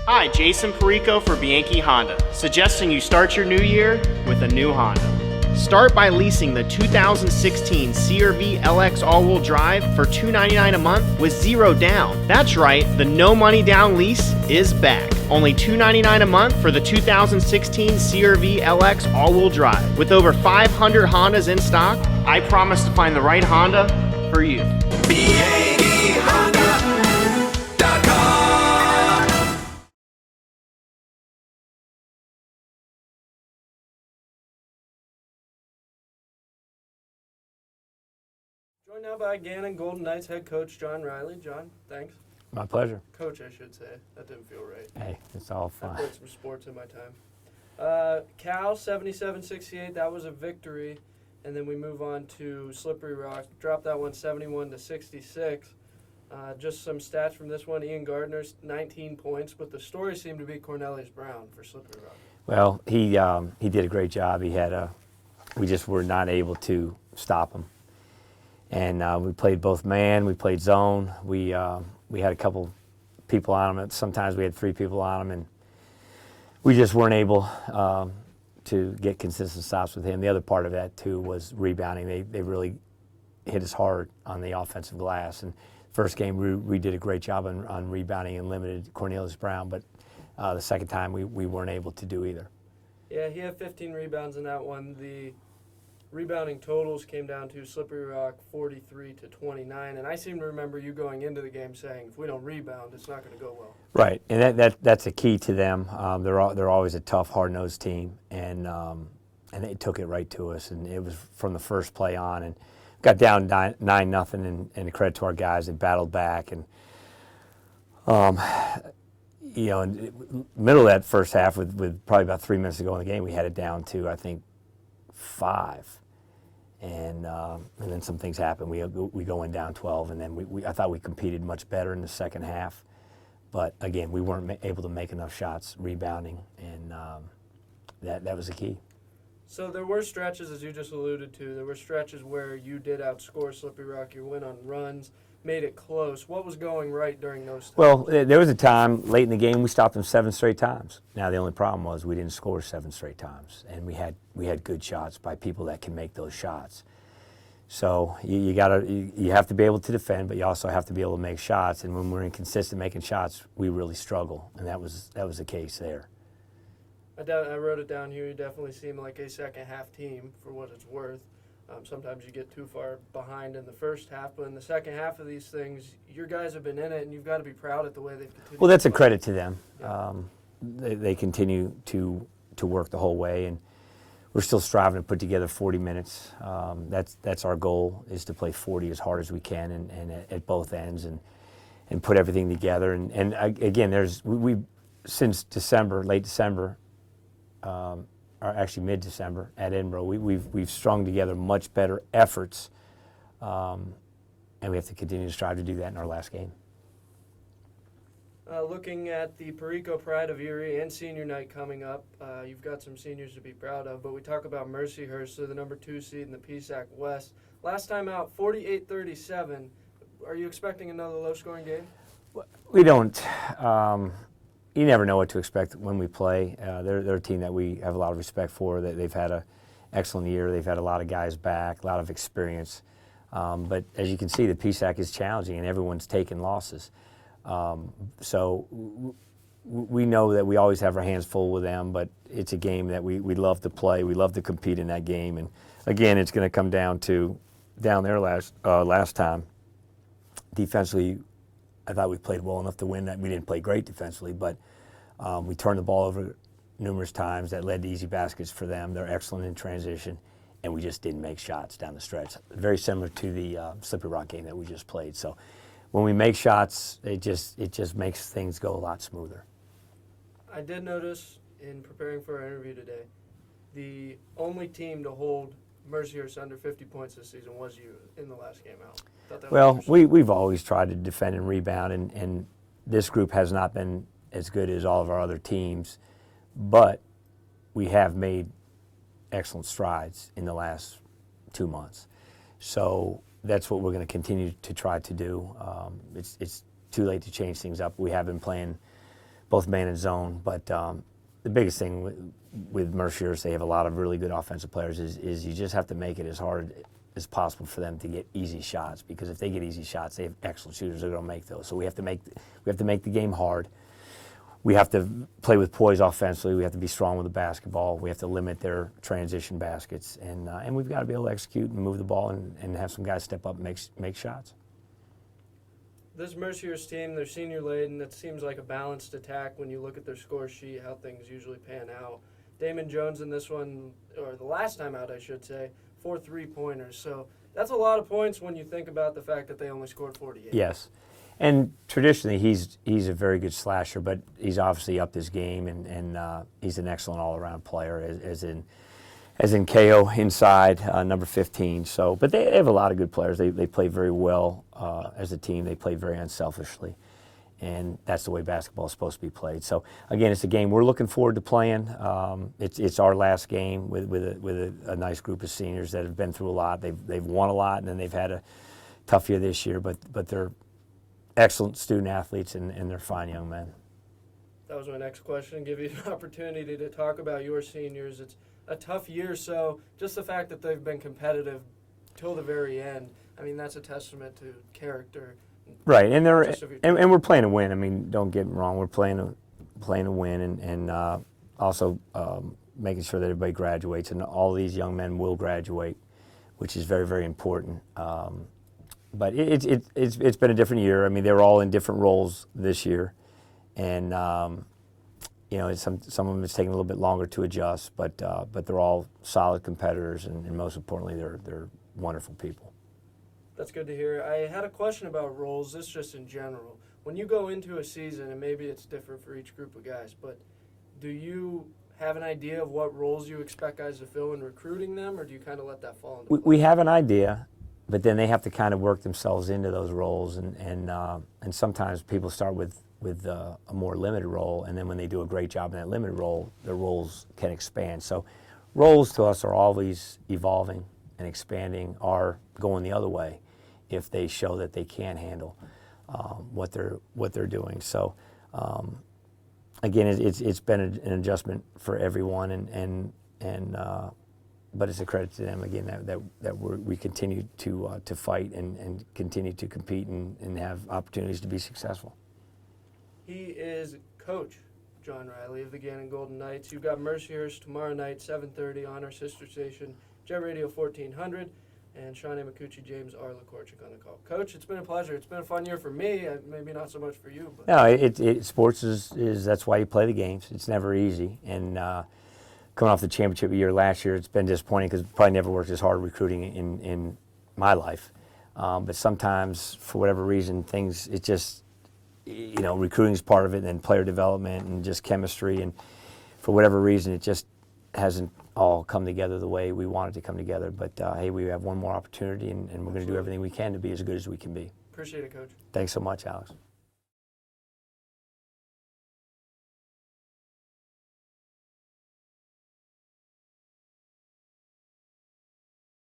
Hi, Jason Perico for Bianchi Honda, suggesting you start your new year with a new Honda. Start by leasing the 2016 CR-V LX all-wheel drive for $299 a month with zero down. That's right, the no money down lease is back. Only $299 a month for the 2016 CR-V LX all-wheel drive. With over 500 Hondas in stock, I promise to find the right Honda for you. Joined now by Gannon Golden Knights head coach John Reilly. John, thanks. My pleasure. Coach, I should say. That didn't feel right. Hey, it's all I fine. played some sports in my time. Cal, 77-68, that was a victory. And then we move on to Slippery Rock. Dropped that one 71-66. Just some stats from this one. Ian Gardner's 19 points, but the story seemed to be Cornelius Brown for Slippery Rock. Well, he did a great job. We just were not able to stop him. And we played both man, we played zone. We had a couple people on him. Sometimes we had three people on him, and we just weren't able to get consistent stops with him. The other part of that, too, was rebounding. They really hit us hard on the offensive glass. And first game, we did a great job on rebounding and limited Cornelius Brown, but the second time we weren't able to do either. Yeah, he had 15 rebounds in that one. The rebounding totals came down to Slippery Rock 43-29, and I seem to remember you going into the game saying, if we don't rebound, it's not going to go well. Right, and that's a key to them. They're always a tough, hard-nosed team, and they took it right to us, and it was from the first play on, and got down 9-0, and credit to our guys that battled back, and in the middle of that first half, with probably about 3 minutes to go in the game, we had it down to, I think, 5. And then some things happened. We go in down 12, and then I thought we competed much better in the second half. But again, we weren't able to make enough shots rebounding, and that was the key. So there were stretches, as you just alluded to, there were stretches where you did outscore Slippery Rock. You went on runs, made it close. What was going right during those times? Well, there was a time late in the game we stopped them 7 straight times. Now the only problem was we didn't score 7 straight times, and we had good shots by people that can make those shots. So you have to be able to defend, but you also have to be able to make shots. And when we're inconsistent making shots, we really struggle, and that was the case there. I wrote it down here. You definitely seem like a second-half team, for what it's worth. Sometimes you get too far behind in the first half, but in the second half of these things, your guys have been in it, and you've got to be proud at the way they've continued. Well, that's a credit to them. Yeah. They continue to work the whole way, and we're still striving to put together 40 minutes. That's our goal, is to play 40 as hard as we can, and at both ends, and put everything together. And again, we since December, late December, or actually mid-December at Edinburgh, we've strung together much better efforts, and we have to continue to strive to do that in our last game. Looking at the Perico Pride of Erie and senior night coming up, you've got some seniors to be proud of, but we talk about Mercyhurst, so the number 2 seed in the PSAC West. Last time out, 48-37. Are you expecting another low-scoring game? We don't. You never know what to expect when we play. They're a team that we have a lot of respect for. They've had an excellent year. They've had a lot of guys back, a lot of experience. But as you can see, the PSAC is challenging, and everyone's taken losses. So we know that we always have our hands full with them, but it's a game that we love to play. We love to compete in that game. And again, it's going to come down there last time. Defensively, I thought we played well enough to win that. We didn't play great defensively, but we turned the ball over numerous times. That led to easy baskets for them. They're excellent in transition, and we just didn't make shots down the stretch. Very similar to the Slippery Rock game that we just played. So when we make shots, it just makes things go a lot smoother. I did notice in preparing for our interview today, the only team to hold Mercyhurst under 50 points this season was you in the last game out. Well, we've always tried to defend and rebound, and this group has not been as good as all of our other teams, but we have made excellent strides in the last 2 months. So that's what we're going to continue to try to do. It's too late to change things up. We have been playing both man and zone. But the biggest thing with Mercier is they have a lot of really good offensive players. Is you just have to make it as hard as possible for them to get easy shots, because if they get easy shots, they have excellent shooters that are going to make those. So we have to make the game hard. We have to play with poise offensively. We have to be strong with the basketball. We have to limit their transition baskets, and we've got to be able to execute and move the ball and have some guys step up and make shots. This Mercier's team, they're senior laden. It seems like a balanced attack when you look at their score sheet, how things usually pan out. Damon Jones in this one, or the last time out, I should say, 4 3-pointers. So that's a lot of points when you think about the fact that they only scored 48. Yes. And traditionally, he's a very good slasher, but he's obviously upped his game, and he's an excellent all-around player, as in KO inside, number 15. So, but they have a lot of good players. They play very well as a team. They play very unselfishly, and that's the way basketball is supposed to be played. So, again, it's a game we're looking forward to playing. It's our last game with a nice group of seniors that have been through a lot. They've won a lot, and then they've had a tough year this year, but they're excellent student athletes, and they're fine young men. That was my next question. Give you an opportunity to talk about your seniors. It's a tough year, so just the fact that they've been competitive till the very end, I mean, that's a testament to character. Right, and we're playing to win. I mean, don't get me wrong. We're playing to win, and also making sure that everybody graduates, and all these young men will graduate, which is very, very important. But it's been a different year. I mean, they were all in different roles this year, and you know, some of them it's taking a little bit longer to adjust. But they're all solid competitors, and most importantly, they're wonderful people. That's good to hear. I had a question about roles. This just in general. When you go into a season, and maybe it's different for each group of guys, but do you have an idea of what roles you expect guys to fill in recruiting them, or do you kind of let that fall into place? We have an idea. But then they have to kind of work themselves into those roles, and sometimes people start with a more limited role, and then when they do a great job in that limited role, their roles can expand. So roles to us are always evolving and expanding, or going the other way if they show that they can handle what they're doing. So again, it's been an adjustment for everyone, and but it's a credit to them again that we continue to fight and continue to compete and have opportunities to be successful. He is Coach John Reilly of the Gannon Golden Knights. You've got Mercier's tomorrow night, 7:30 on our sister station, Jet Radio 1400, and Shawnee McCucci, James R. LaCorchik on the call. Coach, it's been a pleasure. It's been a fun year for me. Maybe not so much for you. But. No, sports is that's why you play the games. It's never easy, and coming off the championship year last year, it's been disappointing because probably never worked as hard recruiting in my life. But sometimes, for whatever reason, it just, you know, recruiting is part of it, and then player development and just chemistry. And for whatever reason, it just hasn't all come together the way we want it to come together. But, hey, we have one more opportunity, and we're going to do everything we can to be as good as we can be. Appreciate it, Coach. Thanks so much, Alex.